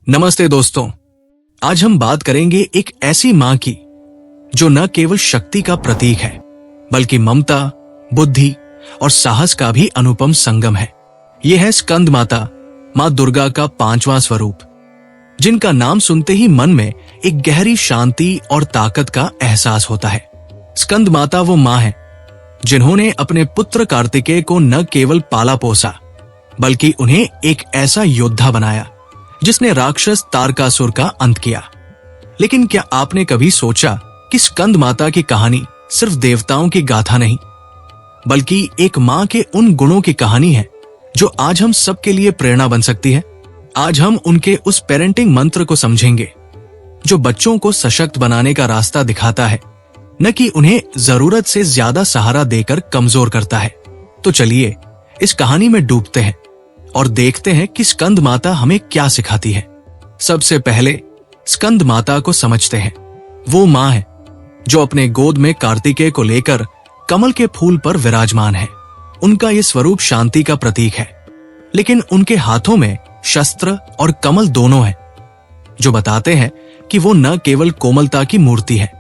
नमस्ते दोस्तों, आज हम बात करेंगे एक ऐसी मां की जो न केवल शक्ति का प्रतीक है बल्कि ममता, बुद्धि और साहस का भी अनुपम संगम है। यह है स्कंद माता, मां दुर्गा का 5वां स्वरूप, जिनका नाम सुनते ही मन में एक गहरी शांति और ताकत का एहसास होता है। स्कंद माता वो मां है जिन्होंने अपने पुत्र कार्तिकेय को न केवल पाला पोसा बल्कि उन्हें एक ऐसा योद्धा बनाया जिसने राक्षस तारकासुर का अंत किया। लेकिन क्या आपने कभी सोचा कि स्कंद माता की कहानी सिर्फ देवताओं की गाथा नहीं बल्कि एक मां के उन गुणों की कहानी है जो आज हम सबके लिए प्रेरणा बन सकती है। आज हम उनके उस पेरेंटिंग मंत्र को समझेंगे जो बच्चों को सशक्त बनाने का रास्ता दिखाता है, न कि उन्हें जरूरत से ज्यादा सहारा देकर कमजोर करता है। तो चलिए इस कहानी में डूबते हैं और देखते हैं कि स्कंद माता हमें क्या सिखाती है। सबसे पहले स्कंद माता को समझते हैं। वो मां है जो अपने गोद में कार्तिकेय को लेकर कमल के फूल पर विराजमान है। उनका ये स्वरूप शांति का प्रतीक है, लेकिन उनके हाथों में शस्त्र और कमल दोनों हैं, जो बताते हैं कि वो न केवल कोमलता की मूर्ति है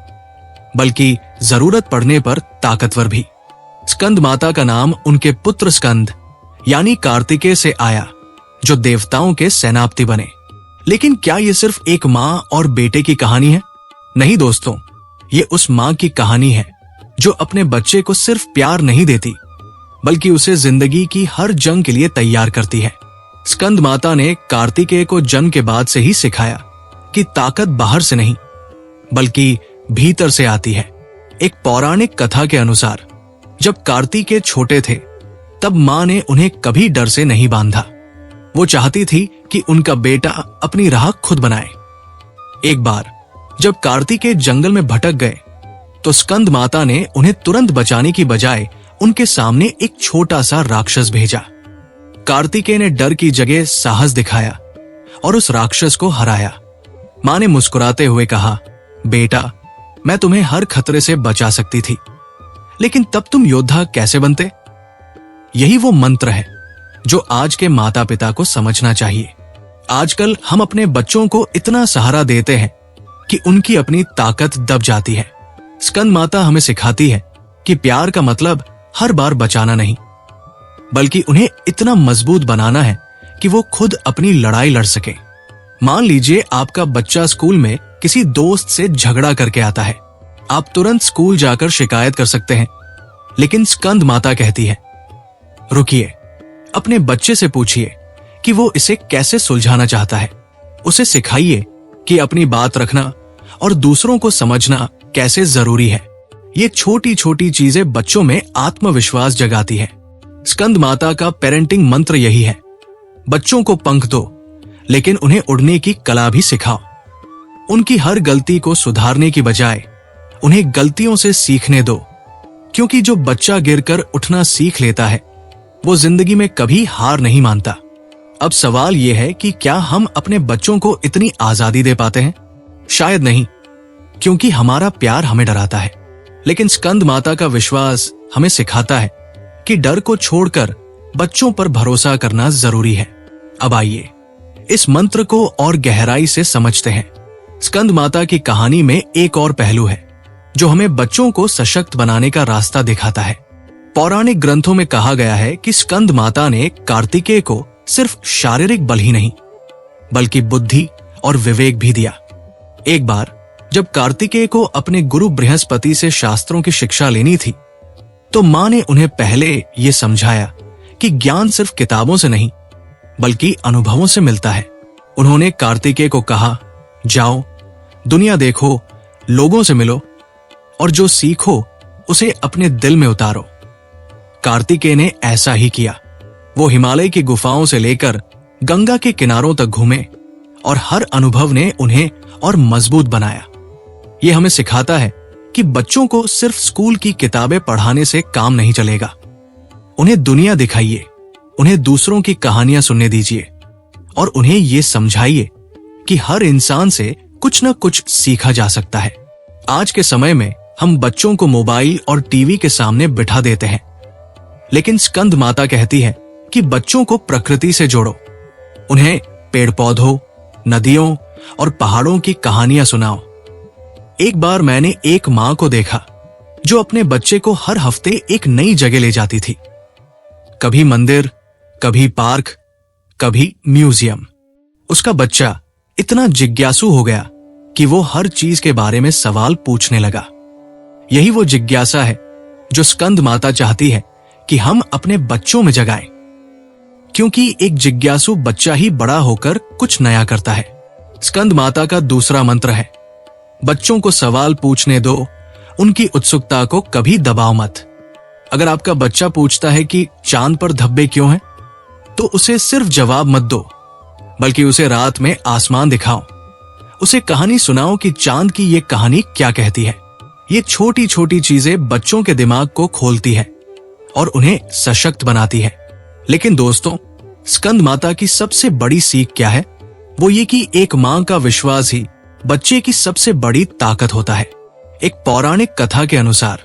बल्कि जरूरत पड़ने पर ताकतवर भी। स्कंद माता का नाम उनके पुत्र स्कंद यानी कार्तिकेय से आया, जो देवताओं के सेनापति बने। लेकिन क्या ये सिर्फ एक मां और बेटे की कहानी है? नहीं दोस्तों, ये उस मां की कहानी है जो अपने बच्चे को सिर्फ प्यार नहीं देती बल्कि उसे जिंदगी की हर जंग के लिए तैयार करती है। स्कंद माता ने कार्तिकेय को जन्म के बाद से ही सिखाया कि ताकत बाहर से नहीं बल्कि भीतर से आती है। एक पौराणिक कथा के अनुसार जब कार्तिकेय छोटे थे तब मां ने उन्हें कभी डर से नहीं बांधा। वो चाहती थी कि उनका बेटा अपनी राह खुद बनाए। एक बार जब कार्तिकेय जंगल में भटक गए तो स्कंद माता ने उन्हें तुरंत बचाने की बजाय उनके सामने एक छोटा सा राक्षस भेजा। कार्तिकेय ने डर की जगह साहस दिखाया और उस राक्षस को हराया। मां ने मुस्कुराते हुए कहा, बेटा, मैं तुम्हें हर खतरे से बचा सकती थी, लेकिन तब तुम योद्धा कैसे बनते? यही वो मंत्र है जो आज के माता पिता को समझना चाहिए। आजकल हम अपने बच्चों को इतना सहारा देते हैं कि उनकी अपनी ताकत दब जाती है। स्कंद माता हमें सिखाती है कि प्यार का मतलब हर बार बचाना नहीं बल्कि उन्हें इतना मजबूत बनाना है कि वो खुद अपनी लड़ाई लड़ सके। मान लीजिए आपका बच्चा स्कूल में किसी दोस्त से झगड़ा करके आता है। आप तुरंत स्कूल जाकर शिकायत कर सकते हैं, लेकिन स्कंद माता कहती है, रुकिए, अपने बच्चे से पूछिए कि वो इसे कैसे सुलझाना चाहता है। उसे सिखाइए कि अपनी बात रखना और दूसरों को समझना कैसे जरूरी है। ये छोटी छोटी चीजें बच्चों में आत्मविश्वास जगाती है। स्कंद माता का पेरेंटिंग मंत्र यही है, बच्चों को पंख दो लेकिन उन्हें उड़ने की कला भी सिखाओ। उनकी हर गलती को सुधारने की बजाय उन्हें गलतियों से सीखने दो, क्योंकि जो बच्चा गिरकर उठना सीख लेता है वो जिंदगी में कभी हार नहीं मानता। अब सवाल यह है कि क्या हम अपने बच्चों को इतनी आजादी दे पाते हैं? शायद नहीं, क्योंकि हमारा प्यार हमें डराता है। लेकिन स्कंद माता का विश्वास हमें सिखाता है कि डर को छोड़कर बच्चों पर भरोसा करना जरूरी है। अब आइए इस मंत्र को और गहराई से समझते हैं। स्कंद माता की कहानी में एक और पहलू है जो हमें बच्चों को सशक्त बनाने का रास्ता दिखाता है। पौराणिक ग्रंथों में कहा गया है कि स्कंद माता ने कार्तिकेय को सिर्फ शारीरिक बल ही नहीं बल्कि बुद्धि और विवेक भी दिया। एक बार जब कार्तिकेय को अपने गुरु बृहस्पति से शास्त्रों की शिक्षा लेनी थी तो मां ने उन्हें पहले ये समझाया कि ज्ञान सिर्फ किताबों से नहीं बल्कि अनुभवों से मिलता है। उन्होंने कार्तिकेय को कहा, जाओ, दुनिया देखो, लोगों से मिलो और जो सीखो उसे अपने दिल में उतारो। कार्तिकेय ने ऐसा ही किया। वो हिमालय की गुफाओं से लेकर गंगा के किनारों तक घूमे और हर अनुभव ने उन्हें और मजबूत बनाया। ये हमें सिखाता है कि बच्चों को सिर्फ स्कूल की किताबें पढ़ाने से काम नहीं चलेगा। उन्हें दुनिया दिखाइए, उन्हें दूसरों की कहानियां सुनने दीजिए और उन्हें ये समझाइए कि हर इंसान से कुछ न कुछ सीखा जा सकता है। आज के समय में हम बच्चों को मोबाइल और टीवी के सामने बिठा देते हैं, लेकिन स्कंद माता कहती है कि बच्चों को प्रकृति से जोड़ो। उन्हें पेड़ पौधों, नदियों और पहाड़ों की कहानियां सुनाओ। एक बार मैंने एक मां को देखा जो अपने बच्चे को हर हफ्ते एक नई जगह ले जाती थी। कभी मंदिर, कभी पार्क, कभी म्यूजियम। उसका बच्चा इतना जिज्ञासु हो गया कि वो हर चीज के बारे में सवाल पूछने लगा। यही वो जिज्ञासा है जो स्कंद माता चाहती है कि हम अपने बच्चों में जगाएं, क्योंकि एक जिज्ञासु बच्चा ही बड़ा होकर कुछ नया करता है। स्कंद माता का दूसरा मंत्र है, बच्चों को सवाल पूछने दो, उनकी उत्सुकता को कभी दबाओ मत। अगर आपका बच्चा पूछता है कि चांद पर धब्बे क्यों हैं, तो उसे सिर्फ जवाब मत दो, बल्कि उसे रात में आसमान दिखाओ। उसे कहानी सुनाओ कि चांद की ये कहानी क्या कहती है। ये छोटी छोटी चीजें बच्चों के दिमाग को खोलती है और उन्हें सशक्त बनाती है। लेकिन दोस्तों, स्कंद माता की सबसे बड़ी सीख क्या है? वो ये कि एक मां का विश्वास ही बच्चे की सबसे बड़ी ताकत होता है। एक पौराणिक कथा के अनुसार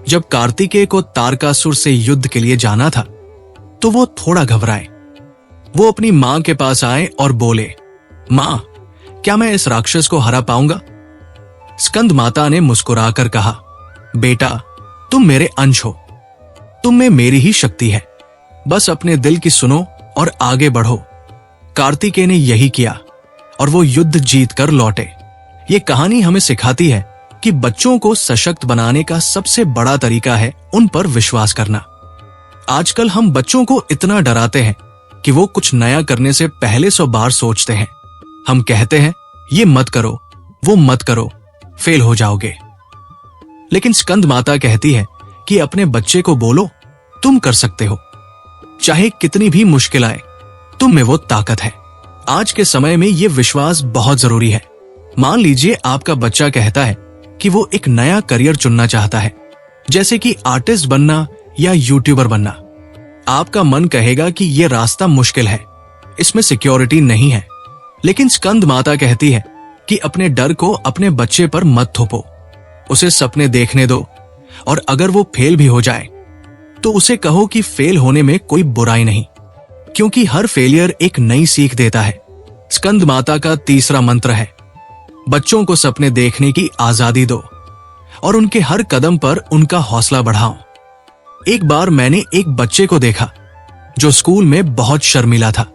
जब कार्तिकेय को तारकासुर से युद्ध के लिए जाना था, तो वो थोड़ा घबराए। वो अपनी मां के पास आए और बोले, मां, क्या मैं इस राक्षस को हरा पाऊंगा? स्कंद माता ने मुस्कुराकर कहा, बेटा, तुम मेरे अंश हो, तुम में मेरी ही शक्ति है, बस अपने दिल की सुनो और आगे बढ़ो। कार्तिकेय ने यही किया और वो युद्ध जीत कर लौटे। ये कहानी हमें सिखाती है कि बच्चों को सशक्त बनाने का सबसे बड़ा तरीका है उन पर विश्वास करना। आजकल हम बच्चों को इतना डराते हैं कि वो कुछ नया करने से पहले 100 बार सोचते हैं। हम कहते हैं, ये मत करो, वो मत करो, फेल हो जाओगे। लेकिन स्कंद माता कहती है कि अपने बच्चे को बोलो, तुम कर सकते हो, चाहे कितनी भी मुश्किल आए, तुम में वो ताकत है। आज के समय में ये विश्वास बहुत जरूरी है। मान लीजिए आपका बच्चा कहता है कि वो एक नया करियर चुनना चाहता है, जैसे कि आर्टिस्ट बनना या यूट्यूबर बनना। आपका मन कहेगा कि ये रास्ता मुश्किल है, इसमें सिक्योरिटी नहीं है। लेकिन स्कंद माता कहती है कि अपने डर को अपने बच्चे पर मत थोपो, उसे सपने देखने दो, और अगर वो फेल भी हो जाए तो उसे कहो कि फेल होने में कोई बुराई नहीं, क्योंकि हर फेलियर एक नई सीख देता है। स्कंद माता का तीसरा मंत्र है, बच्चों को सपने देखने की आजादी दो और उनके हर कदम पर उनका हौसला बढ़ाओ। एक बार मैंने एक बच्चे को देखा जो स्कूल में बहुत शर्मीला था,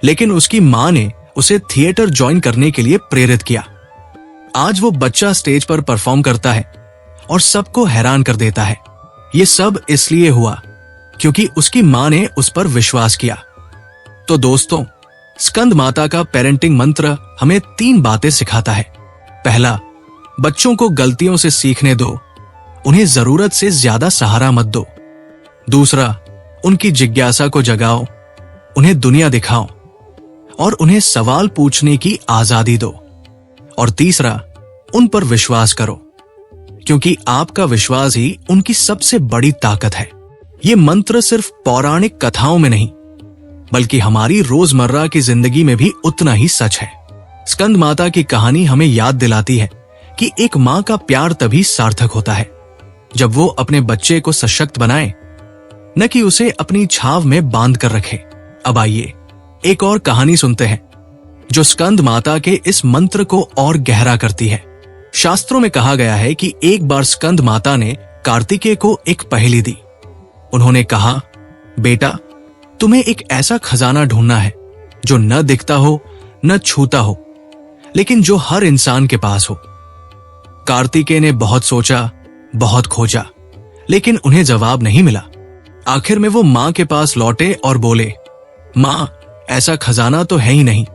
लेकिन उसकी मां ने उसे थिएटर ज्वाइन करने के लिए प्रेरित किया। आज वो बच्चा स्टेज पर परफॉर्म करता है और सबको हैरान कर देता है। ये सब इसलिए हुआ क्योंकि उसकी मां ने उस पर विश्वास किया। तो दोस्तों, स्कंद माता का पेरेंटिंग मंत्र हमें 3 बातें सिखाता है। पहला, बच्चों को गलतियों से सीखने दो, उन्हें जरूरत से ज्यादा सहारा मत दो। दूसरा, उनकी जिज्ञासा को जगाओ, उन्हें दुनिया दिखाओ और उन्हें सवाल पूछने की आजादी दो। और तीसरा, उन पर विश्वास करो, क्योंकि आपका विश्वास ही उनकी सबसे बड़ी ताकत है। ये मंत्र सिर्फ पौराणिक कथाओं में नहीं, बल्कि हमारी रोजमर्रा की जिंदगी में भी उतना ही सच है। स्कंद माता की कहानी हमें याद दिलाती है कि एक मां का प्यार तभी सार्थक होता है जब वो अपने बच्चे को सशक्त बनाए, न कि उसे अपनी छाव में बांध कर रखे। अब आइए एक और कहानी सुनते हैं जो स्कंद माता के इस मंत्र को और गहरा करती है। शास्त्रों में कहा गया है कि एक बार स्कंद माता ने कार्तिकेय को एक पहेली दी। उन्होंने कहा, बेटा, तुम्हें एक ऐसा खजाना ढूंढना है जो न दिखता हो, न छूता हो, लेकिन जो हर इंसान के पास हो। कार्तिकेय ने बहुत सोचा, बहुत खोजा, लेकिन उन्हें जवाब नहीं मिला। आखिर में वो मां के पास लौटे और बोले, मां, ऐसा खजाना तो है ही नहीं।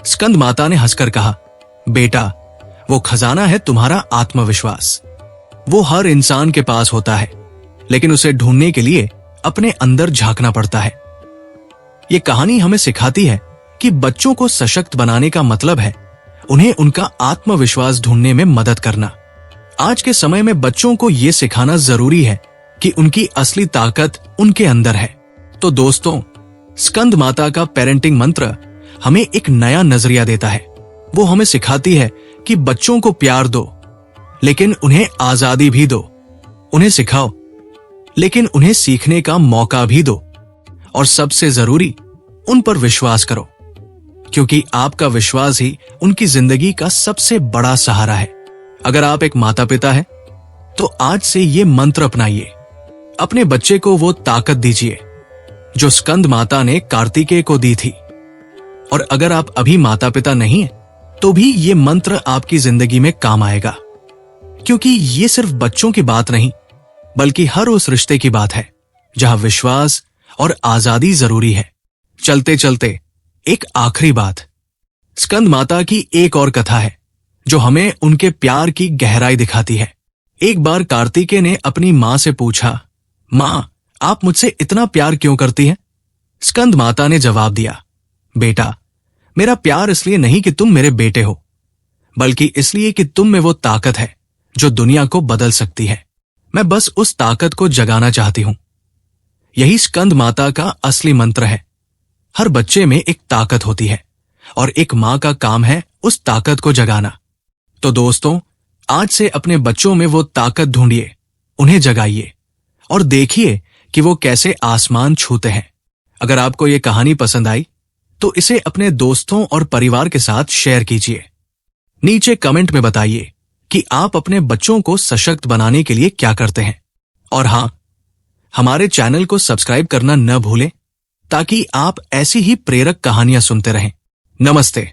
स्कंद माता ने हंसकर कहा, बेटा, वो खजाना है तुम्हारा आत्मविश्वास। वो हर इंसान के पास होता है, लेकिन उसे ढूंढने के लिए अपने अंदर झांकना पड़ता है। ये कहानी हमें सिखाती है कि बच्चों को सशक्त बनाने का मतलब है उन्हें उनका आत्मविश्वास ढूंढने में मदद करना। आज के समय में बच्चों को यह सिखाना जरूरी है कि उनकी असली ताकत उनके अंदर है। तो दोस्तों, स्कंद माता का पेरेंटिंग मंत्र हमें एक नया नजरिया देता है। वो हमें सिखाती है कि बच्चों को प्यार दो, लेकिन उन्हें आजादी भी दो। उन्हें सिखाओ, लेकिन उन्हें सीखने का मौका भी दो। और सबसे जरूरी, उन पर विश्वास करो, क्योंकि आपका विश्वास ही उनकी जिंदगी का सबसे बड़ा सहारा है। अगर आप एक माता पिता है तो आज से ये मंत्र अपनाइए। अपने बच्चे को वो ताकत दीजिए जो स्कंद माता ने कार्तिकेय को दी थी। और अगर आप अभी माता पिता नहीं है तो भी ये मंत्र आपकी जिंदगी में काम आएगा, क्योंकि ये सिर्फ बच्चों की बात नहीं बल्कि हर उस रिश्ते की बात है जहां विश्वास और आजादी जरूरी है। चलते चलते एक आखिरी बात, स्कंद माता की एक और कथा है जो हमें उनके प्यार की गहराई दिखाती है। एक बार कार्तिकेय ने अपनी मां से पूछा, मां, आप मुझसे इतना प्यार क्यों करती हैं? स्कंद माता ने जवाब दिया, बेटा, मेरा प्यार इसलिए नहीं कि तुम मेरे बेटे हो, बल्कि इसलिए कि तुम में वो ताकत है जो दुनिया को बदल सकती है। मैं बस उस ताकत को जगाना चाहती हूं। यही स्कंद माता का असली मंत्र है। हर बच्चे में एक ताकत होती है और एक मां का काम है उस ताकत को जगाना। तो दोस्तों, आज से अपने बच्चों में वो ताकत ढूंढिए, उन्हें जगाइए और देखिए कि वो कैसे आसमान छूते हैं। अगर आपको ये कहानी पसंद आई तो इसे अपने दोस्तों और परिवार के साथ शेयर कीजिए। नीचे कमेंट में बताइए कि आप अपने बच्चों को सशक्त बनाने के लिए क्या करते हैं। और हां, हमारे चैनल को सब्सक्राइब करना न भूलें ताकि आप ऐसी ही प्रेरक कहानियां सुनते रहें। नमस्ते।